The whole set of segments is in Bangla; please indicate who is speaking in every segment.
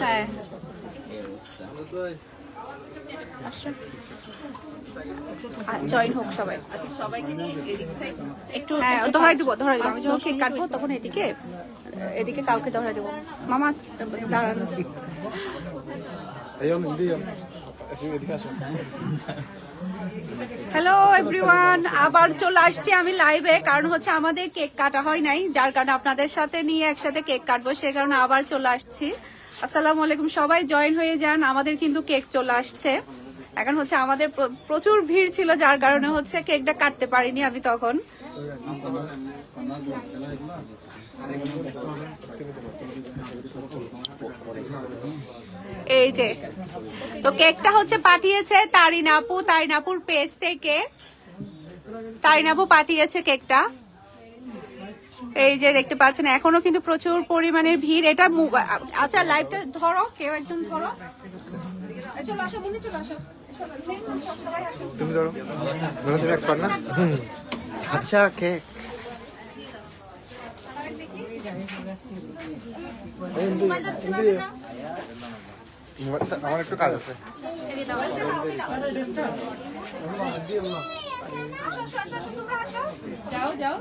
Speaker 1: হ্যাঁ জয়েন হোক সবাই।
Speaker 2: সবাইকে নিয়ে এদিক সাইড
Speaker 1: একটু ধরাই দিব আমি যখন কেক কাটবো তখন এদিকে কাউকে ধরাই দেবো। মামা দাঁড়ানো। হ্যালো এভরিওয়ান, আবার চলে আসছি আমি লাইভে, কারণ হচ্ছে আমাদের কেক কাটা হয় নাই, যার কারণে আপনাদের সাথে নিয়ে একসাথে কেক কাটবো, সে কারণে আবার চলে আসছি। আসসালামু আলাইকুম, সবাই জয়েন হয়ে যান। আমাদের কিন্তু কেক চলে আসছে। এখন হচ্ছে আমাদের প্রচুর ভিড় ছিল, যার কারণে হচ্ছে কেকটা কাটতে পারিনি আমি তখন। এই যে তো কেকটা হচ্ছে পাঠিয়েছে তারিন আপুর পেজ থেকে। তারিন আপু পাঠিয়েছে কেকটা, এই যে দেখতে পাচ্ছেন। এখনো কিন্তু প্রচুর পরিমাণের ভিড়। এটা আচ্ছা লাইভটা ধরো, কেউ একজন ধরো। চলো আসো মনে, চলো আসো।
Speaker 3: তুমি ধরো, তুমি এক্সপার্ট না? আচ্ছা কেক আমার একটু কাজ আছে।
Speaker 1: যাও যাও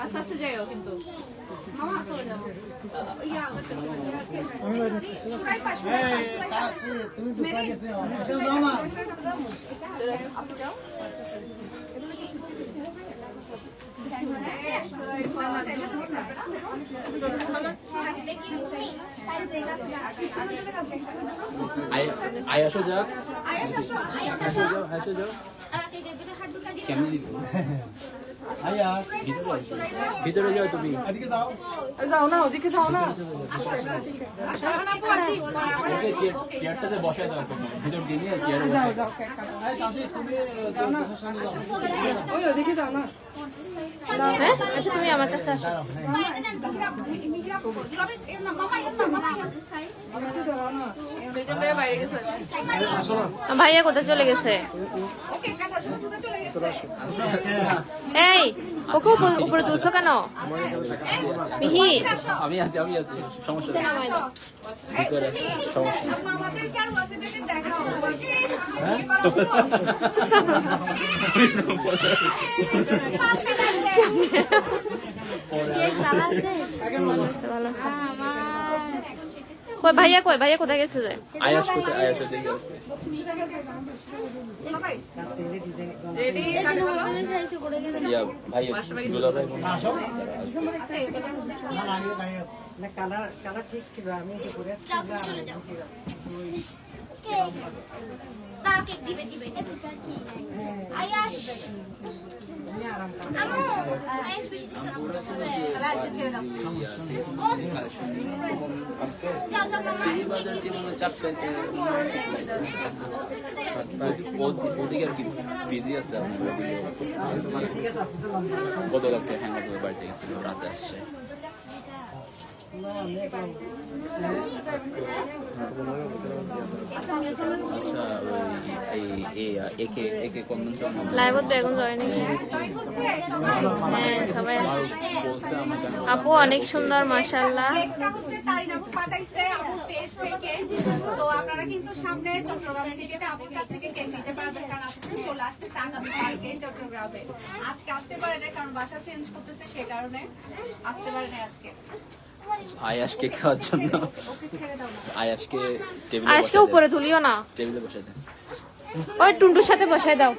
Speaker 1: আস্তে আস্তে যাও কিন্তু মামা চলে যাও। আপনি যাও।
Speaker 4: আয়াসো যাও, কেমনি দিব ভিতরে যাও, তুমি
Speaker 2: যাও না, ওদিকে যাও না।
Speaker 4: চেয়ারটাতে বসায় দাও, ভিতর দিয়ে নিয়ে চেয়ারে
Speaker 2: যাও যাও, ওই ওদিকে যাও না।
Speaker 1: আচ্ছা তুমি আমার কাছে আসো। ভাইয়া কোথায় চলে গেছে? এই ওকে উপরে তুলছো কেন? মিহি
Speaker 4: আমি আছি সমস্যা নেই, ভিতরে সমস্যা
Speaker 1: ভাইয়া কোথায় গেছে?
Speaker 4: আয়াস দেখে আছে।
Speaker 2: কালার ঠিক ছিল, আমি
Speaker 4: ওদিকে আর কি বিজি আছে, গতকালকে হ্যাঙ্গার বাড়িতে গেছিল, রাতে আসছে। আচ্ছা একে কনভেনশন
Speaker 1: লাইভত বেগুন জয়েন সবাই
Speaker 4: বলছে আমাকে।
Speaker 1: আপু অনেক সুন্দর মাশাআল্লাহ।
Speaker 5: কেকটা হচ্ছে তারিন আপু পাঠাইছে আপুর পেজ থেকে। তো আপনারা কিন্তু সামনে চট্টগ্রাম সিটিতে আপুর কাছ থেকে কেক নিতে পারবেন, কারণ আপু চলে আসছে আগামী কালকে চট্টগ্রামে। আজকে আসতে পারে না, কারণ বাসা চেঞ্জ করতেছে, সে কারণে আসতে পারে না আজকে।
Speaker 4: আয়াসকে খাওয়ার জন্য আয়াসকে
Speaker 1: উপরে তুলিও না,
Speaker 4: টেবিলে বসাই দেন।
Speaker 1: ওই টুন্টুর সাথে বসাই দাও,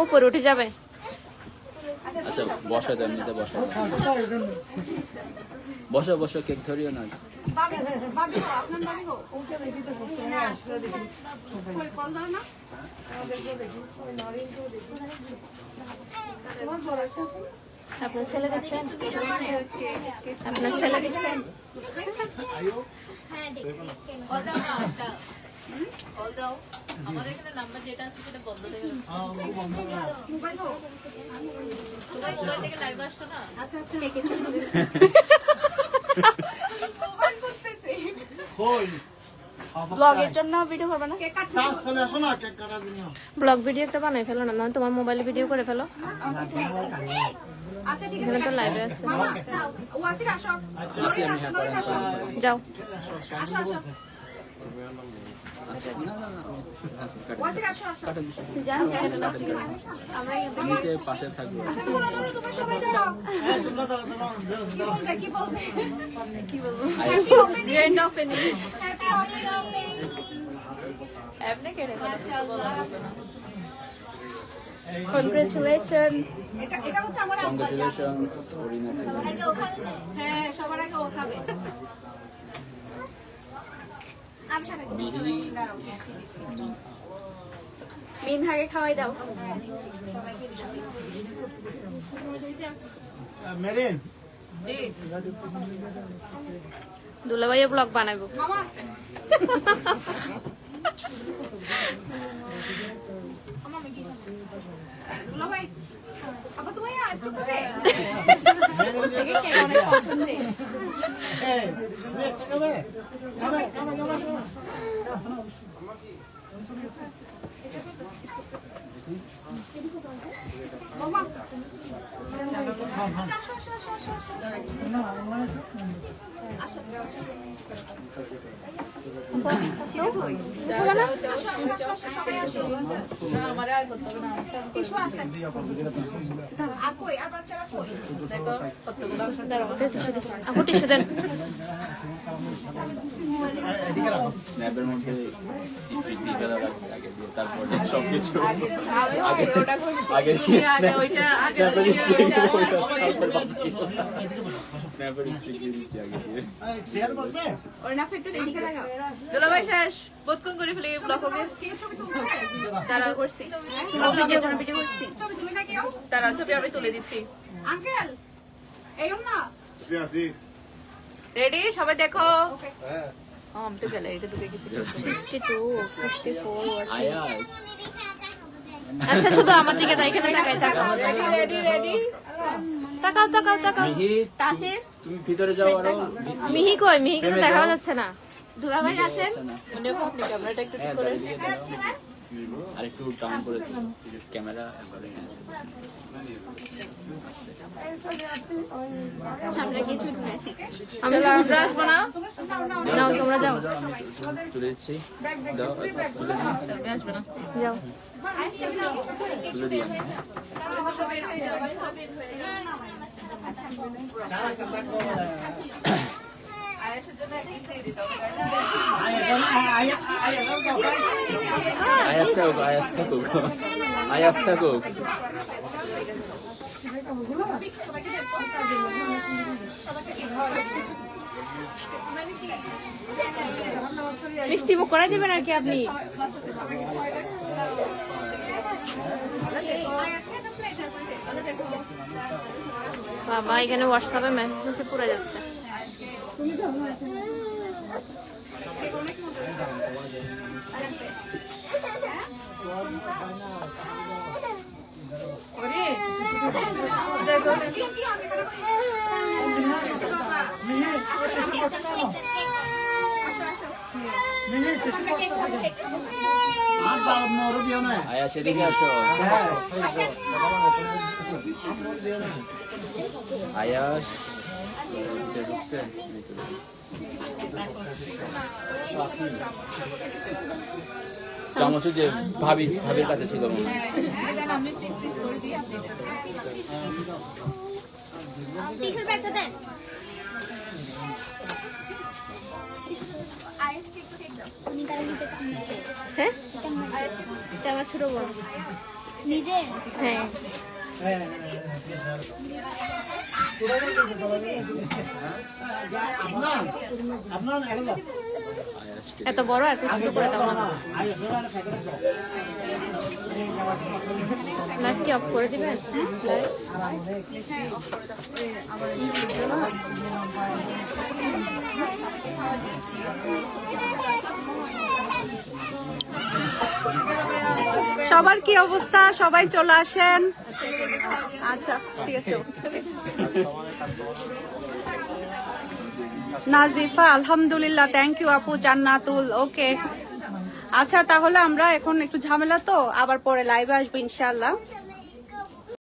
Speaker 1: উপরে উঠে যাবে।
Speaker 4: আচ্ছা বসাই দাও, এমনিতে বসো কেক ধরিও না।
Speaker 1: আপনার ছেলে দেখছেন? আপনার ছেলে দেখছেন?
Speaker 2: আমাদের এখানে নাম্বার যেটা আছে সেটা বন্ধ থেকে লাইভ আসতো না।
Speaker 5: আচ্ছা
Speaker 6: ব্লগের জন্য ভিডিও করবে না?
Speaker 5: কেক কাটতে
Speaker 3: চলে আসো না কেক কাটার জন্য।
Speaker 6: ব্লগ ভিডিও একটা বানাই ফেলো না, নয় তোমার মোবাইলে ভিডিও করে ফেলো।
Speaker 5: আচ্ছা ঠিক
Speaker 6: এখানে
Speaker 5: আছে
Speaker 6: তো লাইভে আছে।
Speaker 5: মামা ওয়াসির আসো নরিন আসো নরিন আসো
Speaker 6: যাও।
Speaker 5: আসো আসো ওয়াসির আসো আসো
Speaker 4: পাশে থাকবো।
Speaker 5: আচ্ছা তোমরা তোমরা সবাই দাঁড়াও কি বলবে কি বলবো happy opening
Speaker 2: grand opening
Speaker 5: happy opening
Speaker 2: এমনি কেটে ফেলে কিছু বলা যাবে না।
Speaker 6: কনগ্রাচুলেশন।
Speaker 5: এটা হচ্ছে আমার আব্বা
Speaker 4: কংগ্রেচুলেশনস অরিনা।
Speaker 5: আগে ওখানে দে হ্যাঁ সবার আগে ও খাবে আমি খাবে
Speaker 4: মিহি
Speaker 5: দাঁড়াও দিচ্ছি দিচ্ছি
Speaker 6: মিনহাকে খাওয়াই দাও।
Speaker 5: সবাইকে দিচ্ছি
Speaker 3: মেরিন
Speaker 2: জি
Speaker 6: দুলাভাইয়া ব্লগ বানাবো।
Speaker 5: মামা বলো ভাই আবার তুমি আর একটু খাবে
Speaker 6: থেকে কেক অনেক পছন্দের।
Speaker 5: মামা আসো আসো আসো আসো আসো সবাই আসো
Speaker 2: আমার আর করতে হবে না।
Speaker 5: টিস্যু আছে আর কই আর বাচ্চারা কই
Speaker 2: দেখো কতগুলো
Speaker 6: আপু টিস্যু দেন।
Speaker 4: স্ন্যাপের মধ্যে স্মৃতি ফেলা রাখবে আগে দিয়ে, তারপর সব কিছু
Speaker 2: আমি ওটা করছি
Speaker 4: আগে
Speaker 2: আগে ওইটা আগে
Speaker 4: স্ন্যাপের স্মৃতি দিচ্ছি আগে দিয়ে।
Speaker 5: ওর না একটু এদিকে লাগাও
Speaker 2: দুলাভাই শেষ বোধকন করে ফেলে ব্লক ওকে
Speaker 5: কেউ ছবি তুলছে
Speaker 2: তারা করছি
Speaker 5: ভিডিও করছি ছবি তুলে না কেউ
Speaker 2: তারা ছবি আমি তুলে দিচ্ছি।
Speaker 5: আঙ্কেল এই না
Speaker 2: রেডি সবাই দেখো।
Speaker 5: ওকে
Speaker 2: আমি তো গ্যালারিতে ঢুকে গেছি।
Speaker 6: 62 64
Speaker 4: আয়াস
Speaker 6: আচ্ছা শুধু আমার দিকে তাই, এখানে তাকাই তাকাও
Speaker 2: রেডি রেডি রেডি
Speaker 6: তাকাও তাকাও তাকাও।
Speaker 4: মিহি
Speaker 6: তাসির
Speaker 4: তুমি ভিতরে যাও আরো।
Speaker 6: মিহি কই? মিহি কিন্তু দেখা যাচ্ছে না। দুলাভাই আসেন।
Speaker 2: মনে হয় আপনি ক্যামেরাটা একটু ঠিক করে
Speaker 4: আর একটু ডাউন করে দিন ক্যামেরা একবারে।
Speaker 6: সামনে গিয়ে ছবি তুলে আসি।
Speaker 2: চলো আমরা আসবো না।
Speaker 6: নাও তোমরা যাও
Speaker 4: আমি তুলে দিচ্ছি, দাও তুলে দিই,
Speaker 6: যাও।
Speaker 4: তুলে দিই আমি।
Speaker 2: আয়েশের জন্য একটা দিয়ে দিতে হবে।
Speaker 4: আয়াস থাকুক, আয়াস থাকুক, আয়াস থাকুক।
Speaker 6: মিষ্টি মুখ করে দিবেন আর কি আপনি? বাবা এখানে হোয়াটসঅ্যাপে মেসেজ এসে পড়ে যাচ্ছে।
Speaker 4: আয়াস এদিকে আসো। আয়াস ঢুকছে। চামচ যে ভাবির কাছে ছিল মনে হয়।
Speaker 2: আমি পিস পিস করে দিই আপনি
Speaker 6: টিস্যুর ব্যাগটা দেন। হ্যাঁ এটা আমার ছোট বোন নিজে। হ্যাঁ
Speaker 4: আয়াসকে
Speaker 6: এত বড় আর ছোট করে দাও না। লাইট কি অফ করে দিবেন?
Speaker 1: সবার কি অবস্থা? সবাই চলে আসেন। আচ্ছা ঠিক আছে। নাজিফা আলহামদুলিল্লাহ, থ্যাংক ইউ আপু। জান্নাতুল, ওকে। আচ্ছা তাহলে আমরা এখন একটু ঝামেলা তো, আবার পরে লাইভে আসবো ইনশাআল্লাহ।